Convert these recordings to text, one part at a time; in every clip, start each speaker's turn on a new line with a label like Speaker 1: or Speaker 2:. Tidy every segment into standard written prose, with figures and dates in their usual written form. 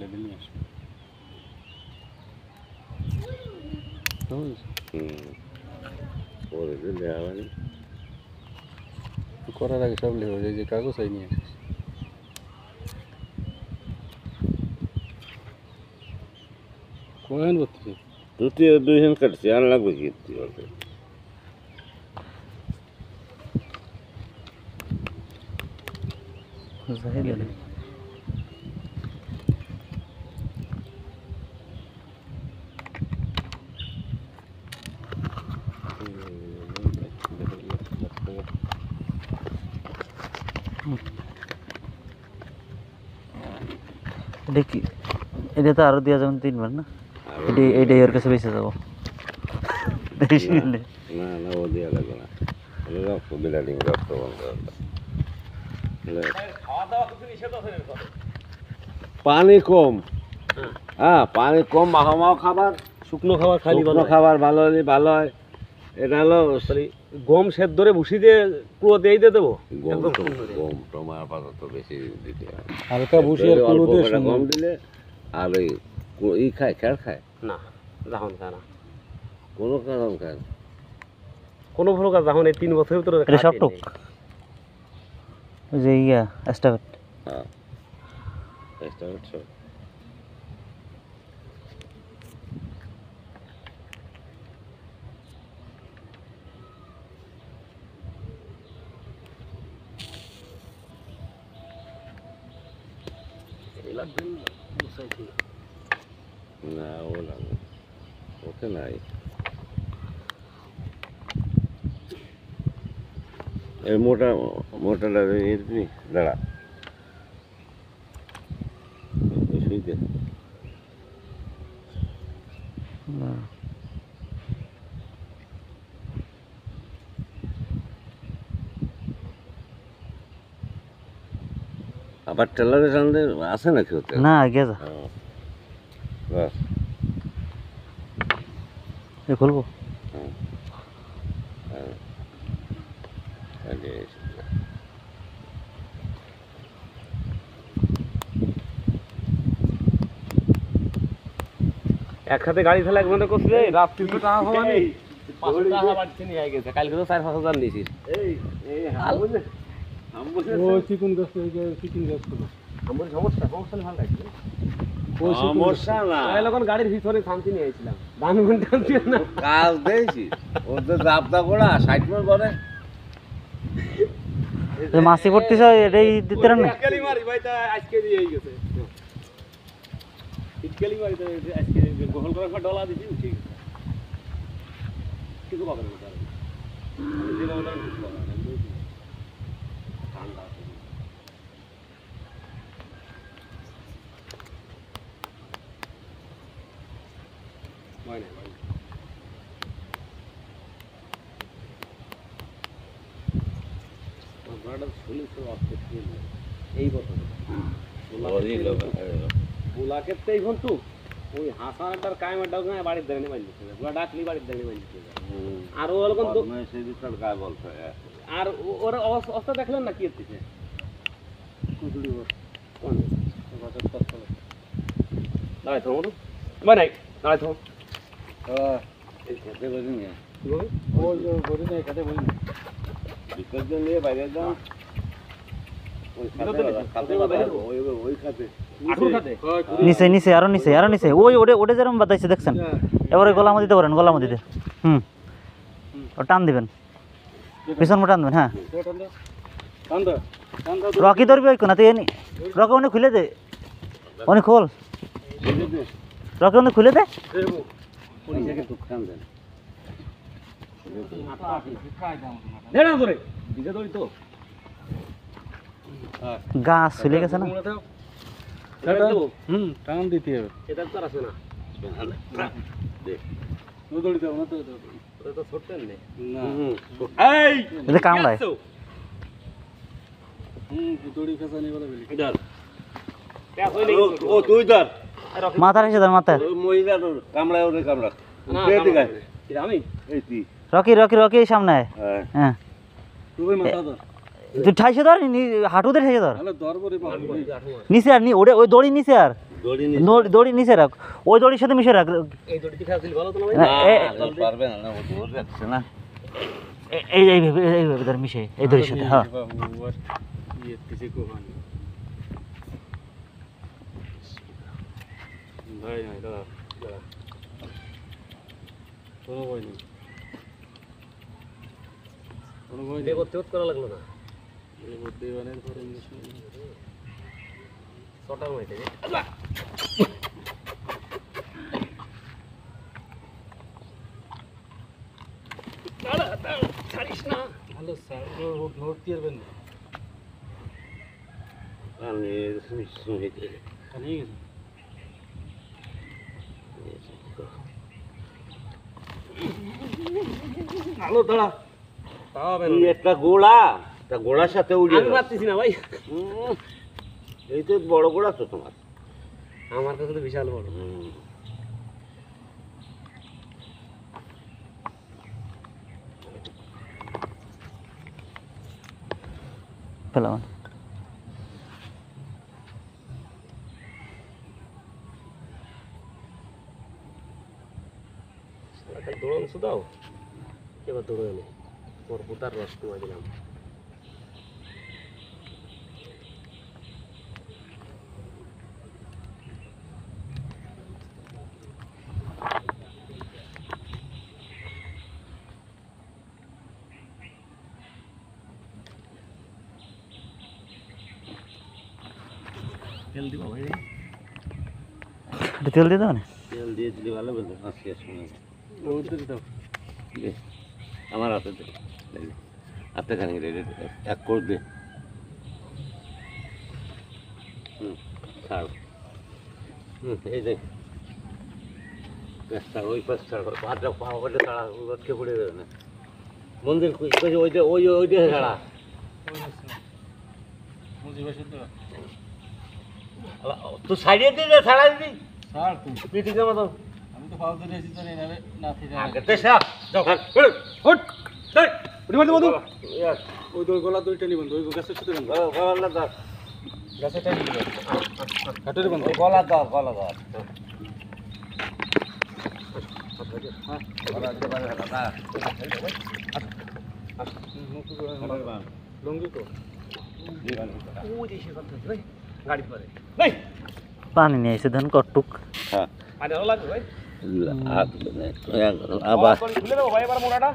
Speaker 1: Level নিয়ে আসবে
Speaker 2: পরে দিলে হবে
Speaker 1: করার আগে সব লেগে যায় যে কাগজ হয় নিয়ে আসিস কোন করতেছি
Speaker 2: দুই দিন কাটছি আর লাগবে কি
Speaker 3: দেখি এটা তো আরো দেওয়া যাবেন 3 বার না এটাই ওর কাছে বেঁচে যাবো
Speaker 2: না না ও দেওয়া লাগবে না রক্ত বিলাডিং রক্ত বন্ধ পানি কম হ্যাঁ পানি কম মাখামাও খাবার
Speaker 4: শুকনো খাবার খালি ভালো
Speaker 2: খাবার ভালো হলে ভালো হয় এটা হলো
Speaker 4: গম সেদ্ধ ধরে ভুসি দিয়ে পুরো দিয়ে দেবো
Speaker 2: গম টমার আপাতত বেশি দিতে হয়
Speaker 1: হালকা ভুসি আর কুলো দিয়ে
Speaker 2: গম দিলে আর ওই খায় খেড় খায়
Speaker 4: না যখন খায় না
Speaker 2: কোনো কারণ খায়
Speaker 4: কোনো ভালো কাজ যখন এই 3 বছরের ভিতরে
Speaker 3: এটা সব টুক ওই যে ইয়া এস্টাবেট
Speaker 2: হ্যাঁ এস্টাবেট সব না ও লাগবে ওকে নাই এই মোটাটা দাঁড়া শুইতে আবার টেলারের সামনে আছে নাকি ওতে
Speaker 3: না গেছে
Speaker 2: বাস
Speaker 3: এ খুলবো
Speaker 4: এক হাতে গাড়ি ফেলা এক বন্ধ করছে রাত্রি তো টাকা হওয়া নেই 500 টাকা বাড়ছে নিয়ে গেছে কালকে তো 4-5 নিয়েছিস
Speaker 1: ও চিকন গাছ চিকন গাছ
Speaker 4: আমার সমস্যা ভালো লাগছে
Speaker 2: সমস্যা না
Speaker 4: এখন গাড়ির ভিতরে শান্তি নিয়ে আইছিলাম ধান গুণ টানছি না
Speaker 2: কাজ দিয়েছি ওদের জাবদা করা 60 মিনিট পরে
Speaker 3: মাছি পড়তেছ এটাই দিতে না
Speaker 4: ইটকালি মারি ভাই তা আজকে দিয়েই গেছে ইটকালি মারি তো আজকে গোহল করার পর ডলা দিছি ঠিক কিছু পাবে না তার যে বাবা কিছু পাবে না ঠান্ডা হয় না আপনারা শুনেছেন অস্ট্রেলিয়া এই বছর বুলাকে তো এই ঘন্টু ওই হাসানটার কায়মাটাও গায়ে বাড়ির দেয়নি মাইছে বুলা ডাকলি বাড়ির দেয়নি মাইছে আর ও এরকম তো
Speaker 2: সেই দিকটার গায়ে বলছে
Speaker 4: আর ওর অবস্থা দেখলেন না কি হচ্ছে কুদুড়ি কোন বছর তখন দাঁড়াই থামো মানে দাঁড়াই থামো
Speaker 2: এই খেতে বলি না
Speaker 1: ও বলি না খেতে বলি না
Speaker 2: বিসর্জন নিয়ে বাইরে যাও ওই খাতে ওই খাতে
Speaker 3: নিচে নিচে আরো নিচে ওই ওটা যেরকম বাতাইছে দেখছেন এবারে গলামা দিতে পারেন গলামা দিতে ও টান দিবেন পিছন টান দেবেন হ্যাঁ রকি ধরবি ওই কোনা তুই রকি অনেক খুলে দে অনেক খোল রকি অনেক খুলে দে গাছ চলে গেছে না
Speaker 1: টান দিতে হবে
Speaker 4: এটা তো আছে না
Speaker 3: এটা কামড়ায়
Speaker 2: ও তুই ধর
Speaker 3: মাথার এসে ধর মাথায়
Speaker 2: মহিলা কামড়ায় ওরে কামড়া
Speaker 4: আমি
Speaker 2: এই তুই
Speaker 3: রকি সামনে আয় হ্যাঁ তুই ঠাইসে ধর হাঁটুতে ঠাইসে ধর নিচে আর ওই দড়ি নিচে আর
Speaker 2: দড়ি
Speaker 3: দড়ি নিচে রাখ, ওই দড়ির সাথে মিশে রাখ।
Speaker 4: এই দড়িতে খেলা দিলে ভালো তো না ভাই?
Speaker 2: পারবে না, ও দৌড় রাখছে না।
Speaker 3: এইভাবে ধর মিশে এই দড়ির সাথে। হ্যাঁ
Speaker 1: বাবু আর ইয়ে কিছু কোহান ভাই নাই দাদা দাদা কোনো ভয় নেই, কোনো ভয় নেই।
Speaker 4: করতে করা লাগলো না।
Speaker 1: এই দেওয়ানের পরে
Speaker 4: ছটার মধ্যে ছাড়িস না।
Speaker 1: ভালো স্যার নড়তে পারবেন না,
Speaker 2: আমি শুনে
Speaker 1: খালি গেছে।
Speaker 4: ভালো দাঁড়া। তাও হবে না।
Speaker 2: একটা গোড়া, তা গোড়ার সাথে উড়িয়ে
Speaker 4: আমি
Speaker 2: দাও।
Speaker 4: পারতেছি না ভাই।
Speaker 2: এই তো বড় গোড়া তো তোমার।
Speaker 4: আমার কাছে তো বিশাল বড়।
Speaker 3: পেলাম।
Speaker 4: দৌড়ানো শুধাও, এবার দৌড়ে নেই। তোর বুতার রস কমা দিলাম। তেল দিব ভাই।
Speaker 3: তেল দিয়ে দেবো না?
Speaker 2: তেল দিয়ে দিলে ভালো বলতো, আজকে শুনে
Speaker 1: উঠতে দাও
Speaker 2: আমার হাতে দে, হাতে খানি এক কোর দে। ছাড়, এই দেখ ছাড়, ওই পাশ ছাড়, পাটা পাওয়াটা ছাড়া, রোদকে পড়ে যাবে না। মন্দির ওইটা ওইটা ছাড়া। তুই সাইডে দিয়ে ছাড়া দিবি
Speaker 1: স্যার তুমি
Speaker 2: পিটিকে মতো।
Speaker 1: আমি তো ফালতু দিয়েছি তো এই নামে না থেকে
Speaker 2: আগে তো সাপ যাও
Speaker 1: হট উঠে মারতে বন্ধু, ওই দই গলা দইটা নিবেন, দই গাছের সাথে বন্ধু,
Speaker 2: গলা দাও,
Speaker 1: গাছের টাইম নিবেন, হাটের বন্ধু।
Speaker 2: গলা দাও, গলা দাও।
Speaker 1: লঙ্গি তো
Speaker 4: ওই দেশে কথা ভাই, গাড়ি পরে।
Speaker 3: পানি নিয়ে এসে ধান কটুক।
Speaker 2: হ্যাঁ
Speaker 4: পানি আরো লাগবে ভাই।
Speaker 2: আবার
Speaker 4: খুলে দেবো ভাই এবার মোড়াটা।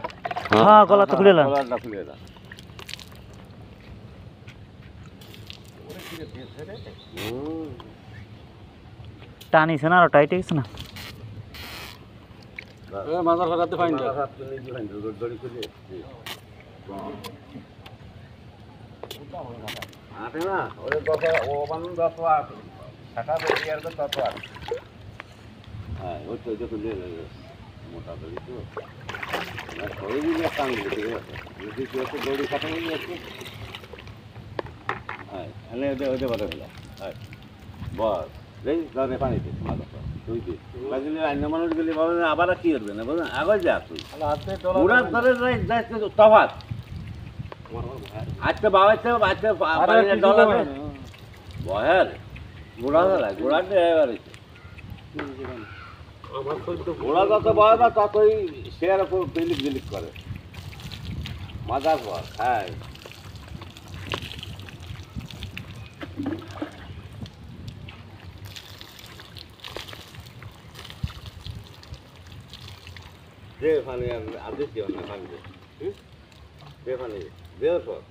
Speaker 3: হ্যাঁ গলা তো খুলে
Speaker 2: গলাটা খুলে দাও।
Speaker 3: টানিছে না, আরো টাইট গেছে না?
Speaker 1: মাজার লাগাতে ফাইন দাও।
Speaker 2: দড়ি খুলে আটে না, ওরে 10 ও বানু 10 আর টাকা বেশি আর 10 আর। হ্যাঁ ওই তো খুলে মোটা দড়ি তো না, ওই দিকে টান দিতে হবে। যদি কেউ তো দড়ি কাটা হয়ে যাচ্ছে, হ্যাঁ এনে ওদের বড় হলো। হ্যাঁ বস এই ধরে পানি দিস মাথা তুই দিস লাগলে অন্য মানুষ গেলে বাবা আবার কি করবে না বলেন, আগে যা তুই
Speaker 1: হাতে
Speaker 2: বুড়ার ধরে যাই তফাৎ। আজকে বাবাইতে আজকে ডলার বহের গোড়া ধরা গোড়াতে এবারে
Speaker 4: আমার শরীর তো
Speaker 2: গোড়া যত বয় না ততই শেয়ার উপর বিলিক বিলিক করে মাজার পর। হ্যাঁ দে পানি আর আদেশ দিও না পানি দে, দে পানি দে সব